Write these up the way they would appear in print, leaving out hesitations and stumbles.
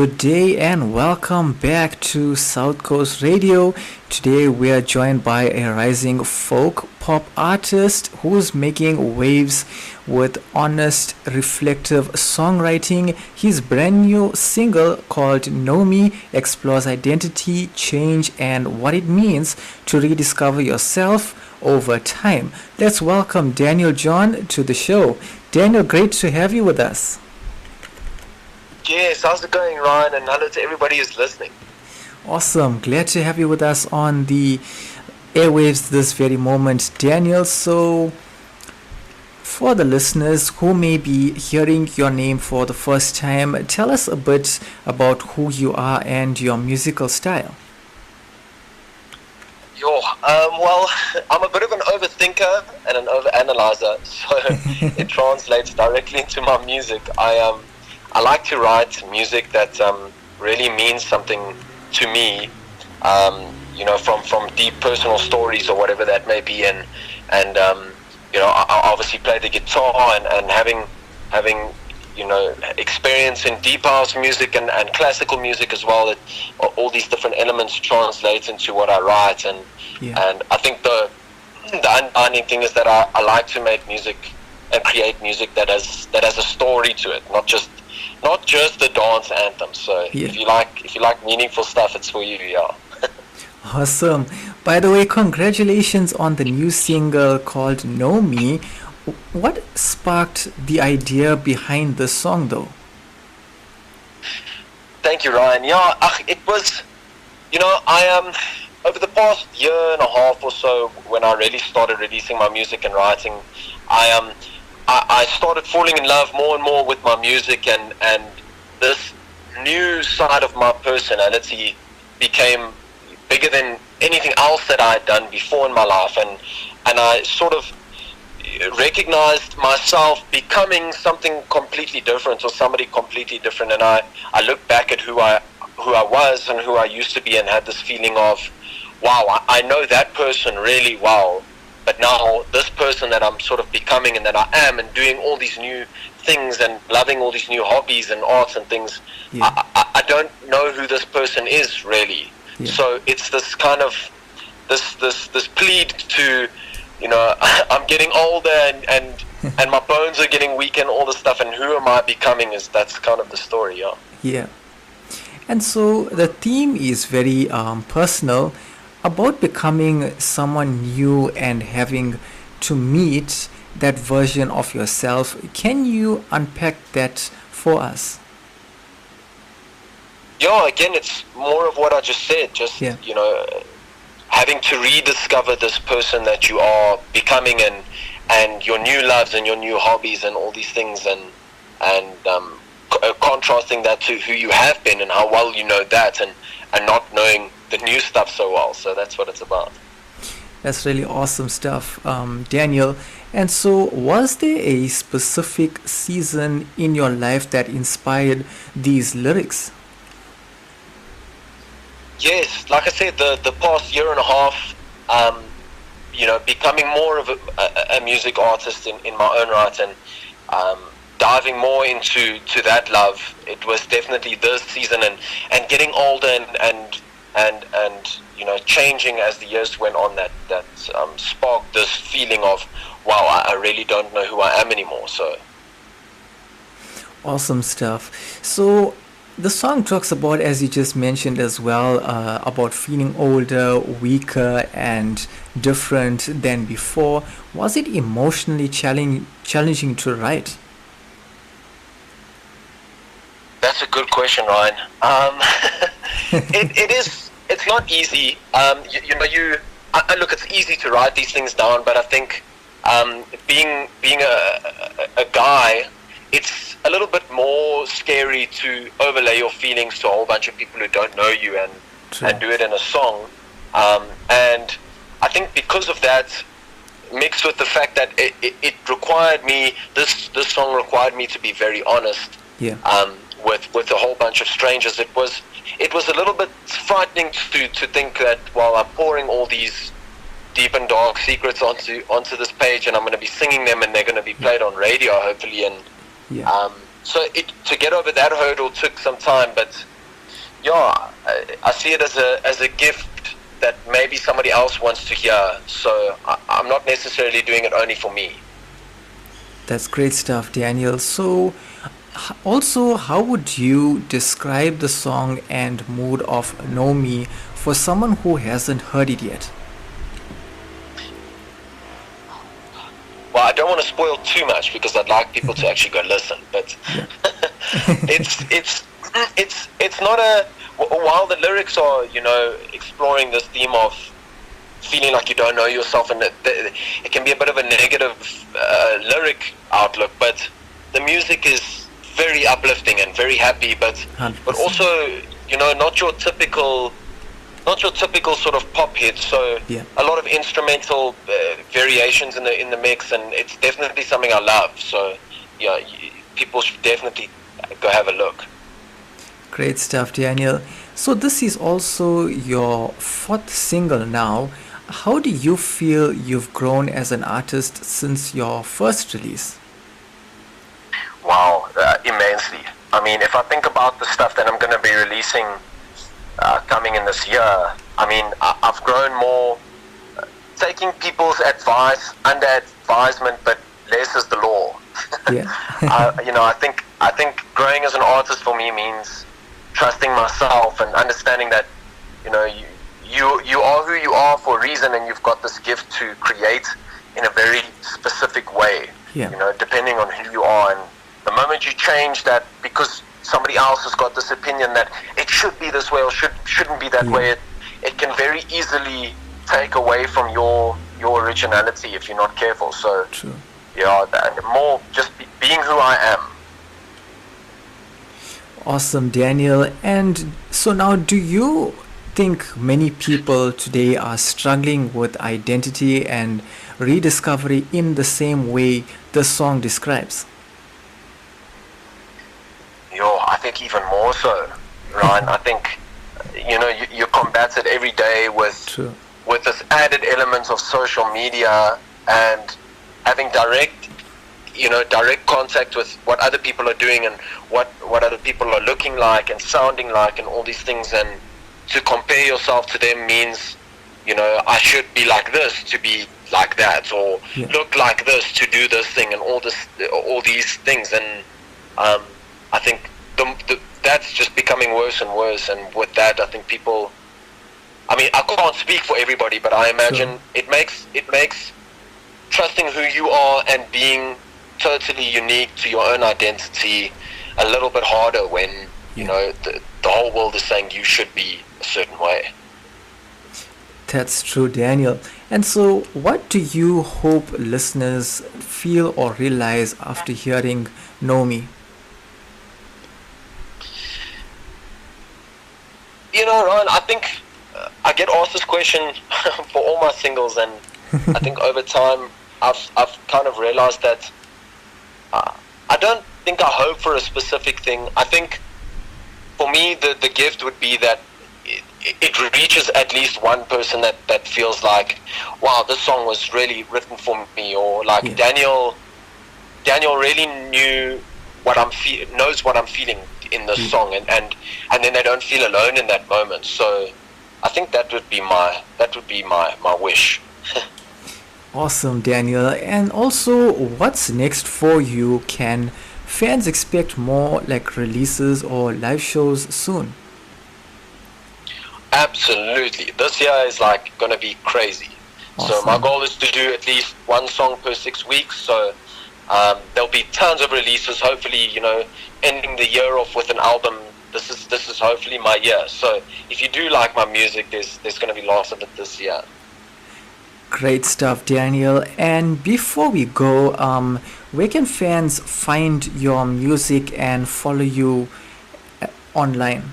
Good day and welcome back to South Coast Radio. Today we are joined by a rising folk pop artist who's making waves with honest, reflective songwriting. His brand new single called Know Me explores identity, change, and what it means to rediscover yourself over time. Let's welcome Daniel John to the show. Daniel, great to have you with us. Yes, how's it going, Ryan? And hello to everybody who's listening. Awesome. Glad to have you with us on the airwaves this very moment, Daniel. So, for the listeners who may be hearing your name for the first time, tell us a bit about who you are and your musical style. Well, I'm a bit of an overthinker and an overanalyzer, so it translates directly into my music. I like to write music that really means something to me, from deep personal stories or whatever that may be, and I obviously play the guitar and having experience in deep house music and classical music as well. That all these different elements translate into what I write, and I think the underlying thing is that I like to make music and create music that has a story to it, not just the dance anthem. So if you like meaningful stuff, it's for you. Awesome. By the way, congratulations on the new single called Know Me. What sparked the idea behind this song, though? Thank you, Ryan. It was, I over the past year and a half or so, when I really started releasing my music and writing, I started falling in love more and more with my music, and this new side of my personality became bigger than anything else that I had done before in my life, and I sort of recognized myself becoming something completely different, or somebody completely different, and I looked back at who I was and who I used to be, and had this feeling of, wow, I know that person really well, but now this person that I'm sort of becoming and that I am, and doing all these new things and loving all these new hobbies and arts and things, I don't know who this person is really. So it's this kind of this plead to, I'm getting older and my bones are getting weak and all this stuff, and who am I becoming? That's kind of the story. Yeah. And so the theme is very personal, about becoming someone new and having to meet that version of yourself. Can you unpack that for us? Again, it's more of what I just said. Having to rediscover this person that you are becoming, and your new loves and your new hobbies and all these things, and contrasting that to who you have been and how well you know that, and not knowing the new stuff so well. So that's what it's about. That's really awesome stuff, Daniel. And so, was there a specific season in your life that inspired these lyrics? Yes, like I said, the past year and a half, becoming more of a music artist in my own right, and diving more into that love. It was definitely this season, and getting older and changing as the years went on, that sparked this feeling of, wow, I really don't know who I am anymore. So awesome stuff. So the song talks about, as you just mentioned as well, about feeling older, weaker, and different than before. Was it emotionally challenging to write? That's a good question, Ryan. It is. It's not easy. Look, it's easy to write these things down, but I think being a guy, it's a little bit more scary to overlay your feelings to a whole bunch of people who don't know you, and do it in a song. And I think because of that, mixed with the fact that it required me, this song required me to be very honest. With a whole bunch of strangers, it was a little bit frightening to think that while I'm pouring all these deep and dark secrets onto this page, and I'm going to be singing them, and they're going to be played on radio hopefully, and so to get over that hurdle took some time, but yeah, I see it as a gift that maybe somebody else wants to hear. So I'm not necessarily doing it only for me. That's great stuff, Daniel. So, also, how would you describe the song and mood of Know Me for someone who hasn't heard it yet? Well, I don't want to spoil too much because I'd like people to actually go listen. But Yeah. it's not a. While the lyrics are, exploring this theme of feeling like you don't know yourself, and it can be a bit of a negative lyric outlook, but the music is very uplifting and very happy, but 100%. also, not your typical sort of pop hit. So Yeah. a lot of instrumental variations in the mix, and it's definitely something I love. So yeah, people should definitely go have a look. Great stuff, Daniel. So, this is also your fourth single now. How do you feel you've grown as an artist since your first release? Wow, immensely. I mean, if I think about the stuff that I'm going to be releasing coming in this year, I mean, I've grown more, taking people's advice under advisement, but less is the law. Yeah. I think growing as an artist for me means trusting myself and understanding that you are who you are for a reason, and you've got this gift to create in a very specific way. Yeah. Depending on who you are, and the moment you change that because somebody else has got this opinion that it should be this way or shouldn't be that Yeah. way, it can very easily take away from your originality if you're not careful. So True. yeah, more just being who I am. Awesome, Daniel. And so now, do you think many people today are struggling with identity and rediscovery in the same way the song describes? I think even more so, Ryan. I think you combat it every day True. with this added element of social media and having direct contact with what other people are doing and what other people are looking like and sounding like and all these things, and to compare yourself to them means I should be like this to be like that, or Yeah. look like this to do this thing, and all these things. And I think that's just becoming worse and worse, and with that I think people, I mean, I can't speak for everybody, but I imagine Sure. it makes trusting who you are and being totally unique to your own identity a little bit harder when Yeah. the whole world is saying you should be a certain way. That's true, Daniel. And so, what do you hope listeners feel or realize after hearing Know Me? Ryan, I think I get asked this question for all my singles, and I think over time I've kind of realized that I don't think I hope for a specific thing. I think for me the gift would be that it reaches at least one person that feels like, wow, this song was really written for me, or like Yeah. Daniel really knew knows what I'm feeling in this Mm. song, and then they don't feel alone in that moment. So I think that would be my wish. Awesome, Daniel. And also, what's next for you? Can fans expect more like releases or live shows soon? Absolutely, this year is like gonna be crazy. So my Awesome. goal is to do at least one song per 6 weeks. So there'll be tons of releases. Hopefully, ending the year off with an album. This is hopefully my year. So if you do like my music, there's going to be lots of it this year. Great stuff, Daniel. And before we go, where can fans find your music and follow you online?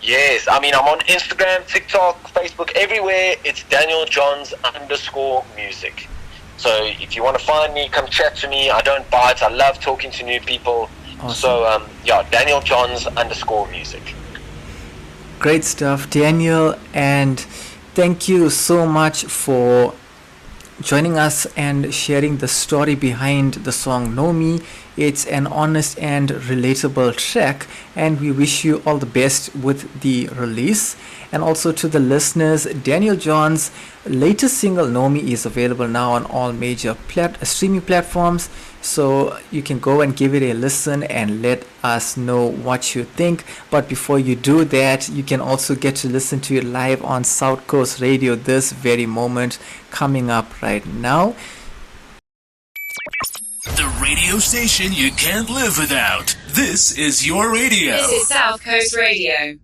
Yes, I mean, I'm on Instagram, TikTok, Facebook, everywhere. It's Daniel_Johns_music. So if you want to find me, come chat to me. I don't bite. I love talking to new people. Awesome. So yeah, Daniel_Johns_music. Great stuff, Daniel. And thank you so much for joining us and sharing the story behind the song Know Me. It's an honest and relatable track, and we wish you all the best with the release. And also to the listeners, Daniel John's latest single "Know Me" is available now on all major streaming platforms, so you can go and give it a listen and let us know what you think. But before you do that, you can also get to listen to it live on South Coast Radio this very moment, coming up right now. The radio station you can't live without. This is your radio. This is South Coast Radio.